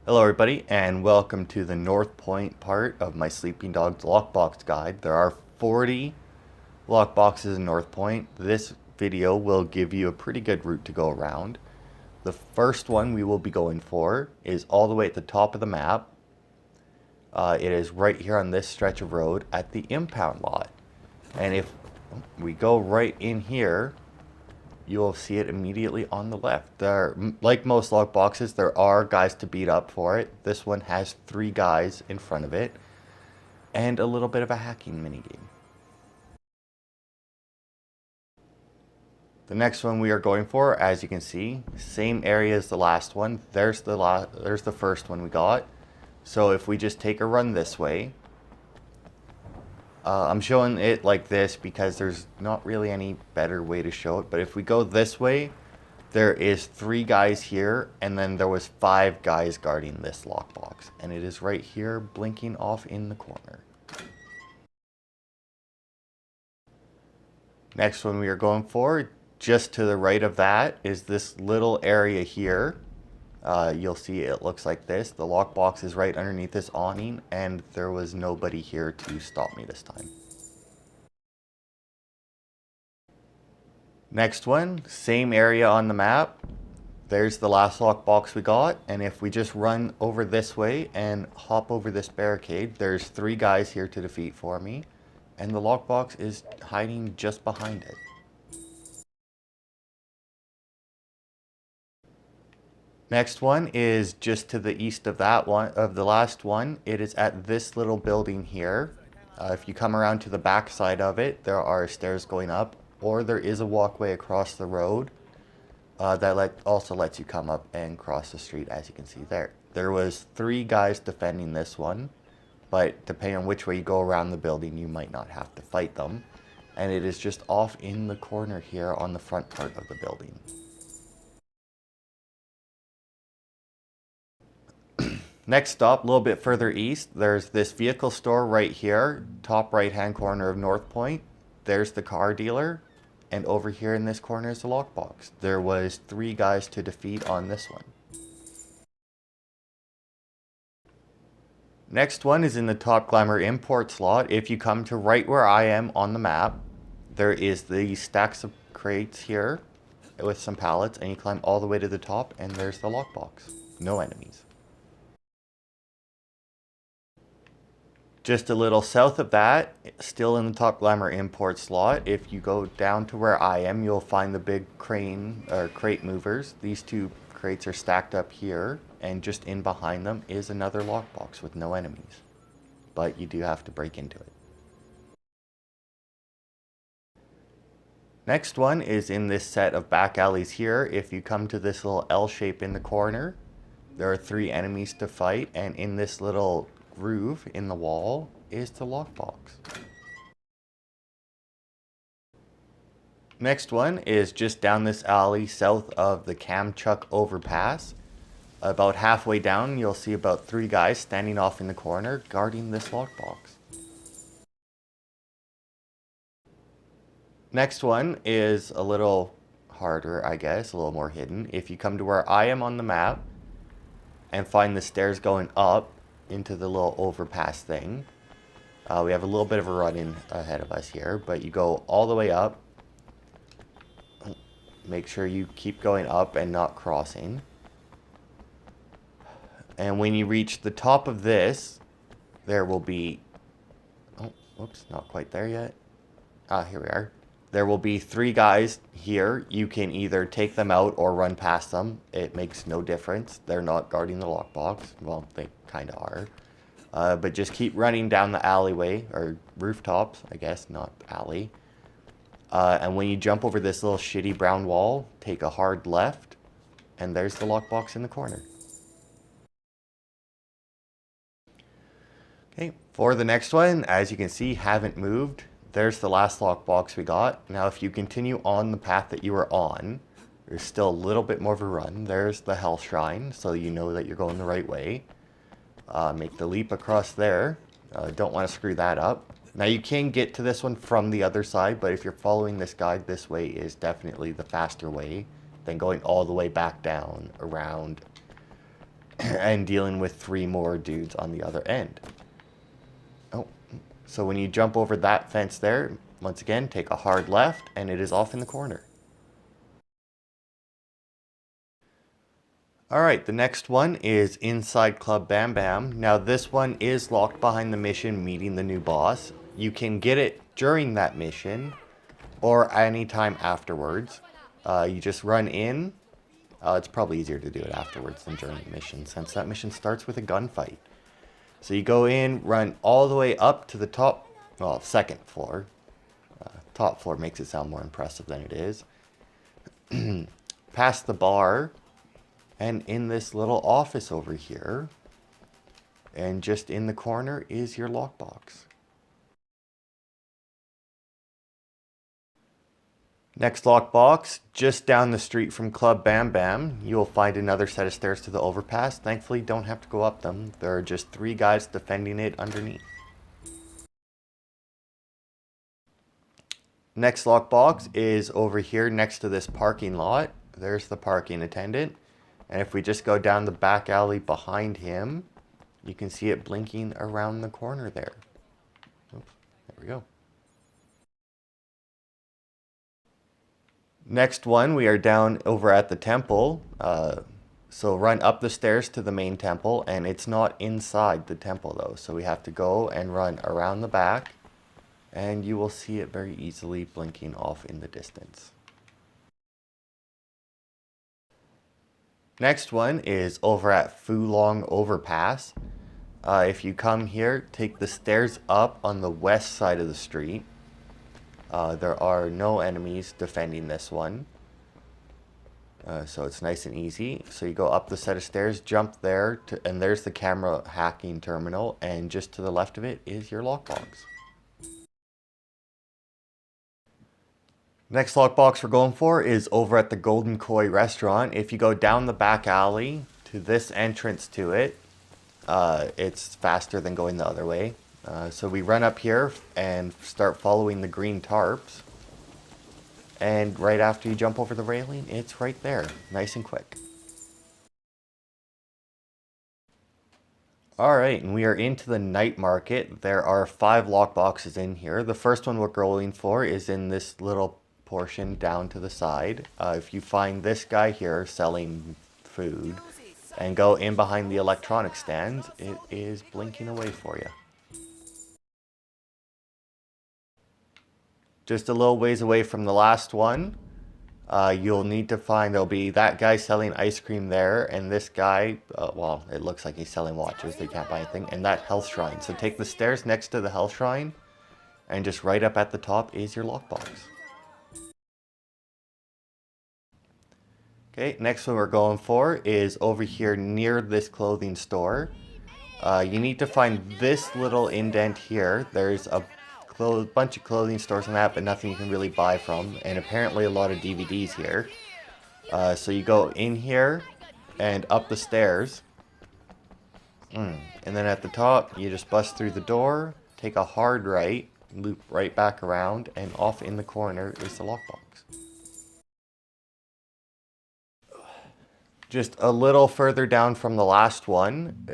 Hello everybody and welcome to the North Point part of my Sleeping Dogs Lockbox guide. There are 40 lockboxes in North Point. This video will give you a pretty good route to go around. The first one we will be going for is all the way at the top of the map. It is right here on this stretch of road at the impound lot. And if we go right in here, you'll see it immediately on the left. Like most lockboxes, there are guys to beat up for it. This one has 3 guys in front of it and a little bit of a hacking minigame. The next one we are going for, as you can see, same area as the last one. There's the first one we got. So if we just take a run this way, I'm showing it like this because there's not really any better way to show it. But if we go this way, there is 3 guys here, and then there was 5 guys guarding this lockbox. And it is right here, blinking off in the corner. Next one we are going for, just to the right of that, is this little area here. You'll see it looks like this. The lockbox is right underneath this awning, and there was nobody here to stop me this time. Next one, same area on the map. There's the last lockbox we got, and if we just run over this way and hop over this barricade, there's 3 guys here to defeat for me, and the lockbox is hiding just behind it. Next one is just to the east of that one, of the last one. It is at this little building here. If you come around to the back side of it, there are stairs going up, or there is a walkway across the road that also lets you come up and cross the street, as you can see there. There was 3 guys defending this one, but depending on which way you go around the building, you might not have to fight them. And it is just off in the corner here on the front part of the building. Next stop, a little bit further east, there's this vehicle store right here, top right hand corner of North Point. There's the car dealer, and over here in this corner is the lockbox. There was 3 guys to defeat on this one. Next one is in the Top Glamour import slot. If you come to right where I am on the map, there is the stacks of crates here with some pallets, and you climb all the way to the top, and there's the lockbox. No enemies. Just a little south of that, still in the Top Glamour import slot, if you go down to where I am, you'll find the big crate movers. These 2 crates are stacked up here, and just in behind them is another lockbox with no enemies. But you do have to break into it. Next one is in this set of back alleys here. If you come to this little L shape in the corner, there are 3 enemies to fight, and in this little groove in the wall is the lockbox. Next one is just down this alley south of the Kamchuk overpass. About halfway down, you'll see about 3 guys standing off in the corner guarding this lockbox. Next one is a little harder, I guess, a little more hidden. If you come to where I am on the map and find the stairs going up into the little overpass thing. We have a little bit of a run-in ahead of us here, but you go all the way up. Make sure you keep going up and not crossing. And when you reach the top of this, there will be... Oh, whoops, not quite there yet. Here we are. There will be 3 guys here. You can either take them out or run past them. It makes no difference. They're not guarding the lockbox. Well, they kind of are. But just keep running down the alleyway, or rooftops, I guess, not alley. And when you jump over this little shitty brown wall, take a hard left, and there's the lockbox in the corner. Okay, for the next one, as you can see, haven't moved. There's the last lockbox we got. Now, if you continue on the path that you were on, there's still a little bit more of a run. There's the Hell Shrine, so you know that you're going the right way. Make the leap across there. Don't want to screw that up. Now, you can get to this one from the other side, but if you're following this guide, this way is definitely the faster way than going all the way back down around and dealing with 3 more dudes on the other end. Oh, so when you jump over that fence there, once again, take a hard left, and it is off in the corner. Alright, the next one is inside Club Bam Bam. Now this one is locked behind the mission meeting the new boss. You can get it during that mission or anytime afterwards. You just run in. It's probably easier to do it afterwards than during the mission, since that mission starts with a gunfight. So you go in, run all the way up to the top, well, second floor. Top floor makes it sound more impressive than it is. Past the bar, and in this little office over here, and just in the corner is your lockbox. Next lockbox, just down the street from Club Bam Bam, you'll find another set of stairs to the overpass. Thankfully, don't have to go up them. There are just 3 guys defending it underneath. Next lockbox is over here next to this parking lot. There's the parking attendant. And if we just go down the back alley behind him, you can see it blinking around the corner there. Oops, there we go. Next one, we are down over at the temple. So run up the stairs to the main temple, and it's not inside the temple though. So we have to go and run around the back, and you will see it very easily blinking off in the distance. Next one is over at Fulong Overpass. If you come here, take the stairs up on the west side of the street. There are no enemies defending this one. So it's nice and easy. So you go up the set of stairs, jump there, and there's the camera hacking terminal, and just to the left of it is your lockbox. Next lockbox we're going for is over at the Golden Koi restaurant. If you go down the back alley to this entrance to it, it's faster than going the other way. So we run up here and start following the green tarps. And right after you jump over the railing, it's right there. Nice and quick. Alright, and we are into the night market. There are 5 lockboxes in here. The first one we're going for is in this little portion down to the side. If you find this guy here selling food and go in behind the electronic stands, it is blinking away for you. Just a little ways away from the last one, you'll need to find, there'll be that guy selling ice cream there, and this guy, well, it looks like he's selling watches, they can't buy anything, and that health shrine. So take the stairs next to the health shrine, and just right up at the top is your lockbox. Okay, next one we're going for is over here near this clothing store. You need to find this little indent here. There's a bunch of clothing stores on that, but nothing you can really buy from, and apparently a lot of DVDs here. So you go in here and up the stairs, and then at the top you just bust through the door, take a hard right, loop right back around, and off in the corner is the lockbox. Just a little further down from the last one,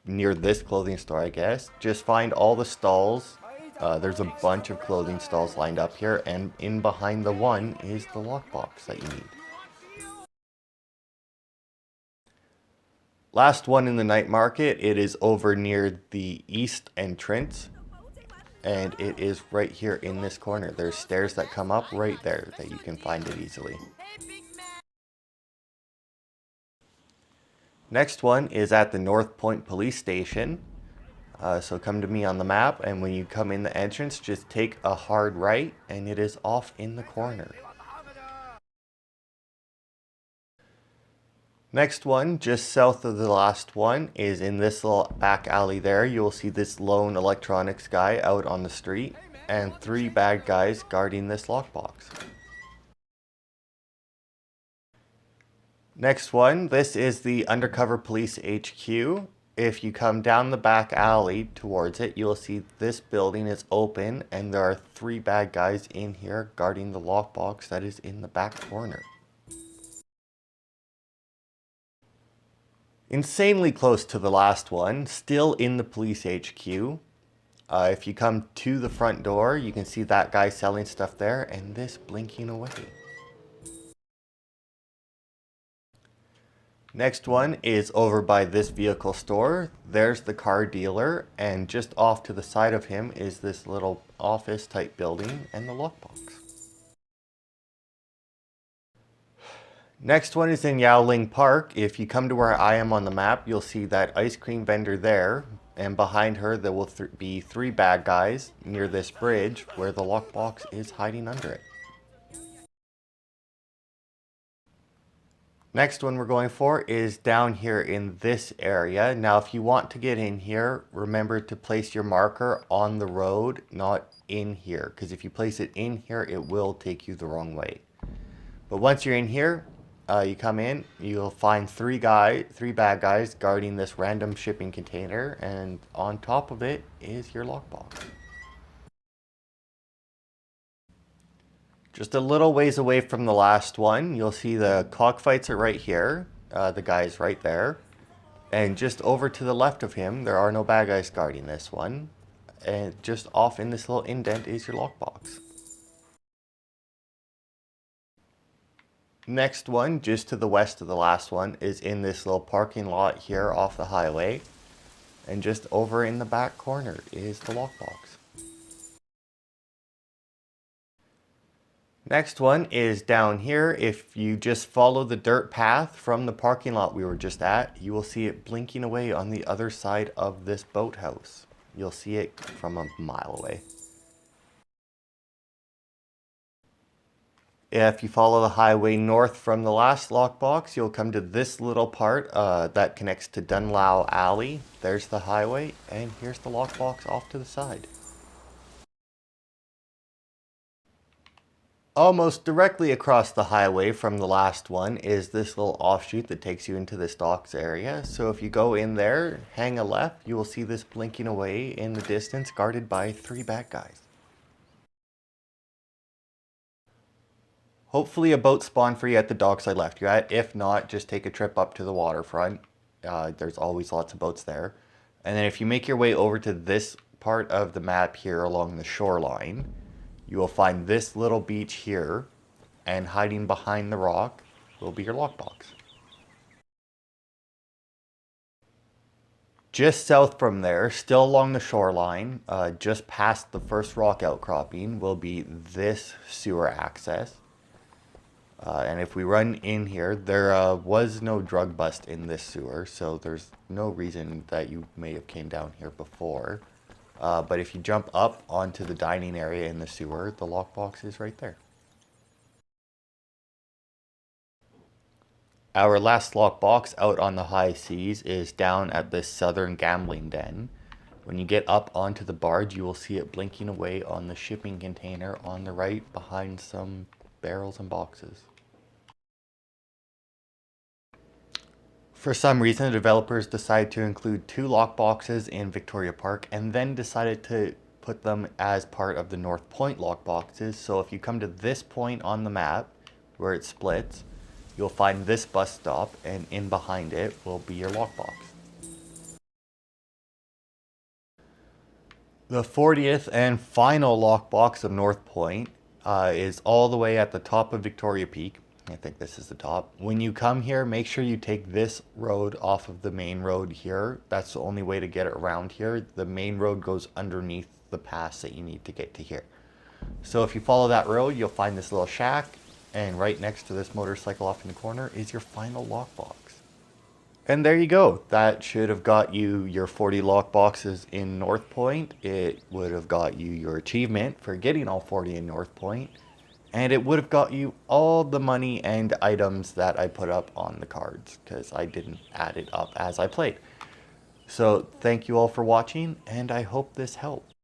near this clothing store I guess, just find all the stalls. There's a bunch of clothing stalls lined up here, and in behind the one is the lockbox that you need. Last one in the night market, it is over near the east entrance, and it is right here in this corner. There's stairs that come up right there that you can find it easily. Next one is at the North Point Police Station. So come to me on the map, and when you come in the entrance, just take a hard right, and it is off in the corner. Next one, just south of the last one, is in this little back alley there. You'll see this lone electronics guy out on the street, and 3 bad guys guarding this lockbox. Next one, this is the Undercover Police HQ. If you come down the back alley towards it, you'll see this building is open, and there are 3 bad guys in here guarding the lockbox that is in the back corner. Insanely close to the last one, still in the police HQ. If you come to the front door, you can see that guy selling stuff there and this blinking away. Next one is over by this vehicle store. There's the car dealer, and just off to the side of him is this little office type building and the lockbox. Next one is in Yowling Park. If you come to where I am on the map, you'll see that ice cream vendor there, and behind her there will be 3 bad guys near this bridge where the lockbox is hiding under it. Next one we're going for is down here in this area. Now if you want to get in here, remember to place your marker on the road, not in here, because if you place it in here, it will take you the wrong way. But once you're in here, you come in, you'll find 3 bad guys guarding this random shipping container, and on top of it is your lockbox. Just a little ways away from the last one, you'll see the cockfights are right here. The guy's right there. And just over to the left of him, there are no bad guys guarding this one. And just off in this little indent is your lockbox. Next one, just to the west of the last one, is in this little parking lot here off the highway. And just over in the back corner is the lockbox. Next one is down here. If you just follow the dirt path from the parking lot we were just at, you will see it blinking away on the other side of this boathouse. You'll see it from a mile away. If you follow the highway north from the last lockbox, you'll come to this little part that connects to Dunlow Alley. There's the highway, and here's the lockbox off to the side. Almost directly across the highway from the last one is this little offshoot that takes you into this docks area. So if you go in there, hang a left, you will see this blinking away in the distance, guarded by 3 bad guys. Hopefully a boat spawned for you at the docks I left you at. If not, just take a trip up to the waterfront. There's always lots of boats there. And then if you make your way over to this part of the map here along the shoreline, you will find this little beach here, and hiding behind the rock will be your lockbox. Just south from there, still along the shoreline, just past the first rock outcropping, will be this sewer access. And if we run in here, there was no drug bust in this sewer, so there's no reason that you may have came down here before. But if you jump up onto the dining area in the sewer, the lockbox is right there. Our last lockbox out on the high seas is down at this southern gambling den. When you get up onto the barge, you will see it blinking away on the shipping container on the right behind some barrels and boxes. For some reason, the developers decided to include 2 lockboxes in Victoria Park and then decided to put them as part of the North Point lockboxes. So if you come to this point on the map where it splits, you'll find this bus stop, and in behind it will be your lockbox. The 40th and final lockbox of North Point is all the way at the top of Victoria Peak. I think this is the top. When you come here, make sure you take this road off of the main road here. That's the only way to get around here. The main road goes underneath the pass that you need to get to here. So if you follow that road, you'll find this little shack, and right next to this motorcycle off in the corner is your final lockbox. And there you go. That should have got you your 40 lockboxes in North Point. It would have got you your achievement for getting all 40 in North Point. And it would have got you all the money and items that I put up on the cards, because I didn't add it up as I played. So thank you all for watching, and I hope this helped.